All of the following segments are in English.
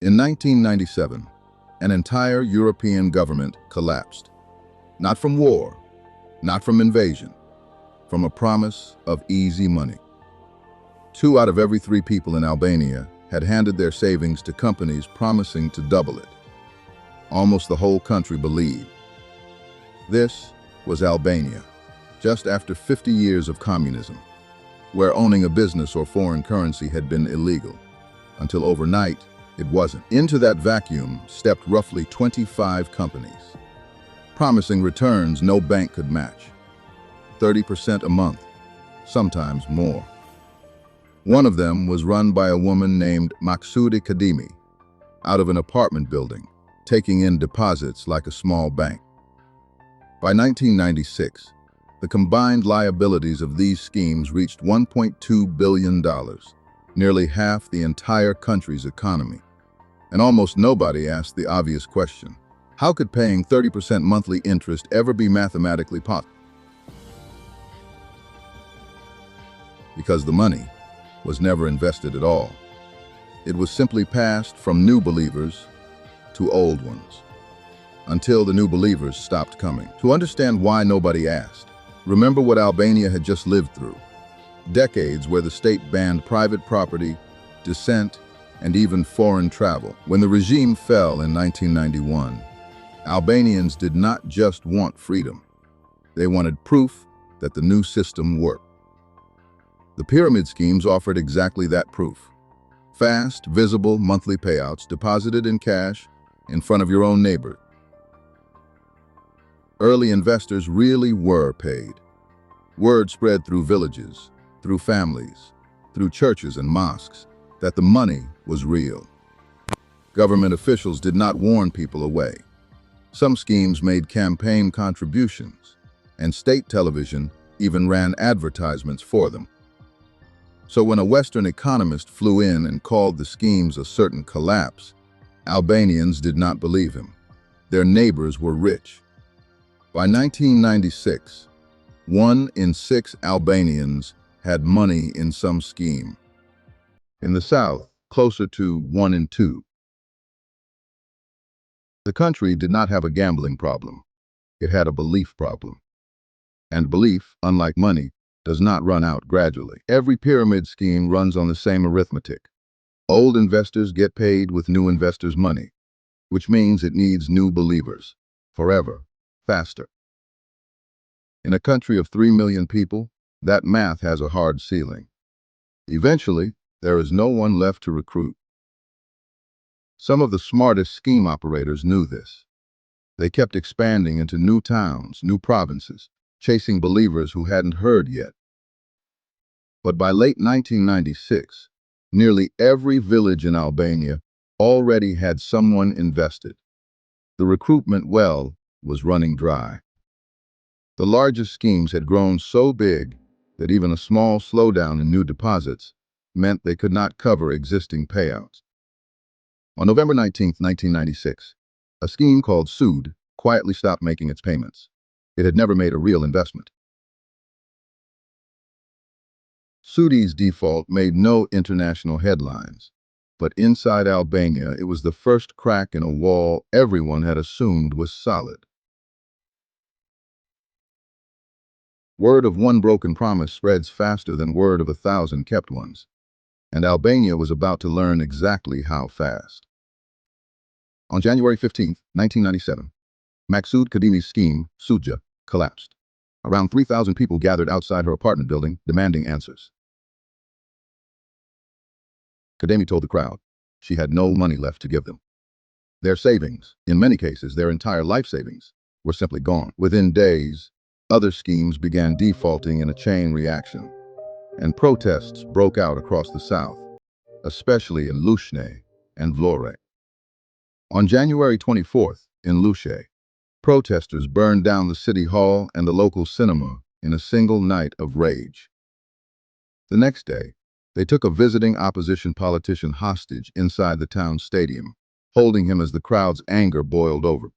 In 1997, an entire European government collapsed. Not from war, not from invasion, from a promise of easy money. 2 out of every 3 people in Albania had handed their savings to companies promising to double it. Almost the whole country believed. This was Albania, just after 50 years of communism, where owning a business or foreign currency had been illegal, until overnight, it wasn't. Into that vacuum stepped roughly 25 companies, promising returns no bank could match. 30% a month, sometimes more. One of them was run by a woman named Maksude Kadimi, out of an apartment building, taking in deposits like a small bank. By 1996, the combined liabilities of these schemes reached $1.2 billion, nearly half the entire country's economy. And almost nobody asked the obvious question: how could paying 30% monthly interest ever be mathematically possible? Because the money was never invested at all. It was simply passed from new believers to old ones, until the new believers stopped coming. To understand why nobody asked, remember what Albania had just lived through. Decades where the state banned private property, dissent, and even foreign travel. When the regime fell in 1991, Albanians did not just want freedom. They wanted proof that the new system worked. The pyramid schemes offered exactly that proof. Fast, visible monthly payouts deposited in cash in front of your own neighbor. Early investors really were paid. Word spread through villages, through families, through churches and mosques, that the money was real. Government officials did not warn people away. Some schemes made campaign contributions, and state television even ran advertisements for them. So when a Western economist flew in and called the schemes a certain collapse, Albanians did not believe him. Their neighbors were rich. By 1996, 1 in 6 Albanians had money in some scheme. In the South, closer to 1 in 2. The country did not have a gambling problem. It had a belief problem. And belief, unlike money, does not run out gradually. Every pyramid scheme runs on the same arithmetic. Old investors get paid with new investors' money, which means it needs new believers, forever, faster. In a country of 3 million people, that math has a hard ceiling. Eventually, there is no one left to recruit. Some of the smartest scheme operators knew this. They kept expanding into new towns, new provinces, chasing believers who hadn't heard yet. But by late 1996, nearly every village in Albania already had someone invested. The recruitment well was running dry. The largest schemes had grown so big that even a small slowdown in new deposits meant they could not cover existing payouts. On November 19, 1996, a scheme called Sud quietly stopped making its payments. It had never made a real investment. Sudi's default made no international headlines, but inside Albania it was the first crack in a wall everyone had assumed was solid. Word of one broken promise spreads faster than word of 1,000 kept ones, and Albania was about to learn exactly how fast. On January 15, 1997, Maksude Kadimi's scheme, Suja, collapsed. Around 3,000 people gathered outside her apartment building, demanding answers. Kademi told the crowd she had no money left to give them. Their savings, in many cases their entire life savings, were simply gone. Within days, other schemes began defaulting in a chain reaction, and protests broke out across the South, especially in Lushnje and Vlore. On January 24th, in Lushnje, protesters burned down the city hall and the local cinema in a single night of rage. The next day, they took a visiting opposition politician hostage inside the town stadium, holding him as the crowd's anger boiled over.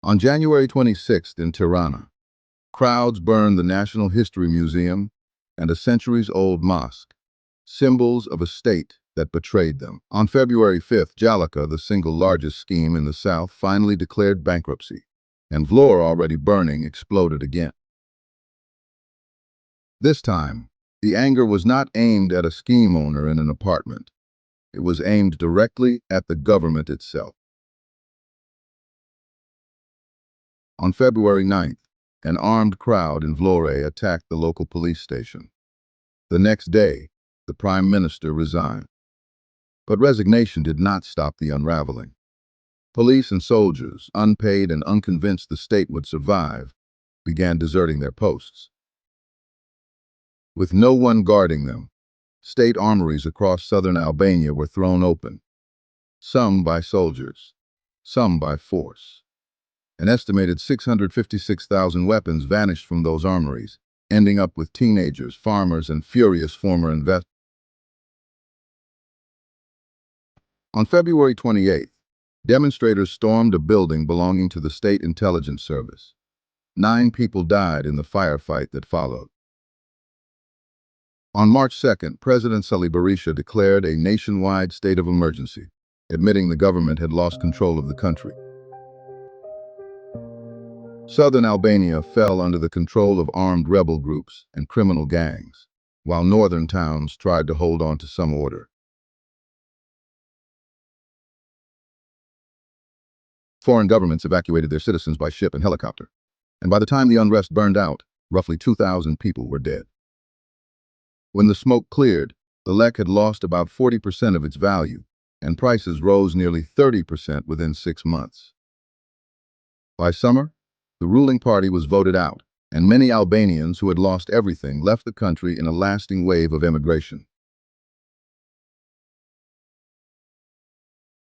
On January 26th in Tirana, crowds burned the National History Museum and a centuries-old mosque, symbols of a state that betrayed them. On February 5th, Jalika, the single largest scheme in the South, finally declared bankruptcy, and Vlora, already burning, exploded again. This time, the anger was not aimed at a scheme owner in an apartment. It was aimed directly at the government itself. On February 9th, an armed crowd in Vlore attacked the local police station. The next day, the Prime Minister resigned. But resignation did not stop the unraveling. Police and soldiers, unpaid and unconvinced the state would survive, began deserting their posts. With no one guarding them, state armories across southern Albania were thrown open, some by soldiers, some by force. An estimated 656,000 weapons vanished from those armories, ending up with teenagers, farmers, and furious former investors. On February 28th, demonstrators stormed a building belonging to the State Intelligence Service. 9 people died in the firefight that followed. On March 2nd, President Sali Berisha declared a nationwide state of emergency, admitting the government had lost control of the country. Southern Albania fell under the control of armed rebel groups and criminal gangs, while northern towns tried to hold on to some order. Foreign governments evacuated their citizens by ship and helicopter, and by the time the unrest burned out, roughly 2,000 people were dead. When the smoke cleared, the lek had lost about 40% of its value, and prices rose nearly 30% within 6 months. By summer, the ruling party was voted out, and many Albanians who had lost everything left the country in a lasting wave of emigration.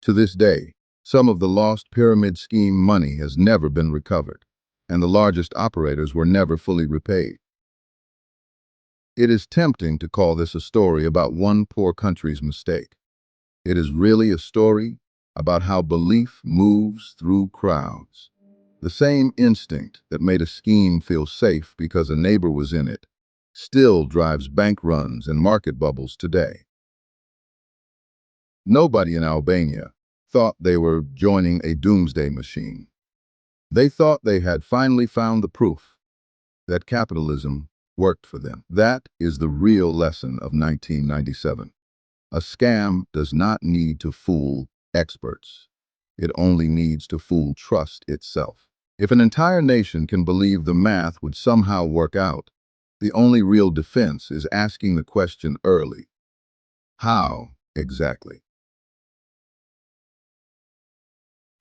To this day, some of the lost pyramid scheme money has never been recovered, and the largest operators were never fully repaid. It is tempting to call this a story about one poor country's mistake. It is really a story about how belief moves through crowds. The same instinct that made a scheme feel safe because a neighbor was in it still drives bank runs and market bubbles today. Nobody in Albania thought they were joining a doomsday machine. They thought they had finally found the proof that capitalism worked for them. That is the real lesson of 1997. A scam does not need to fool experts. It only needs to fool trust itself. If an entire nation can believe the math would somehow work out, the only real defense is asking the question early: how exactly?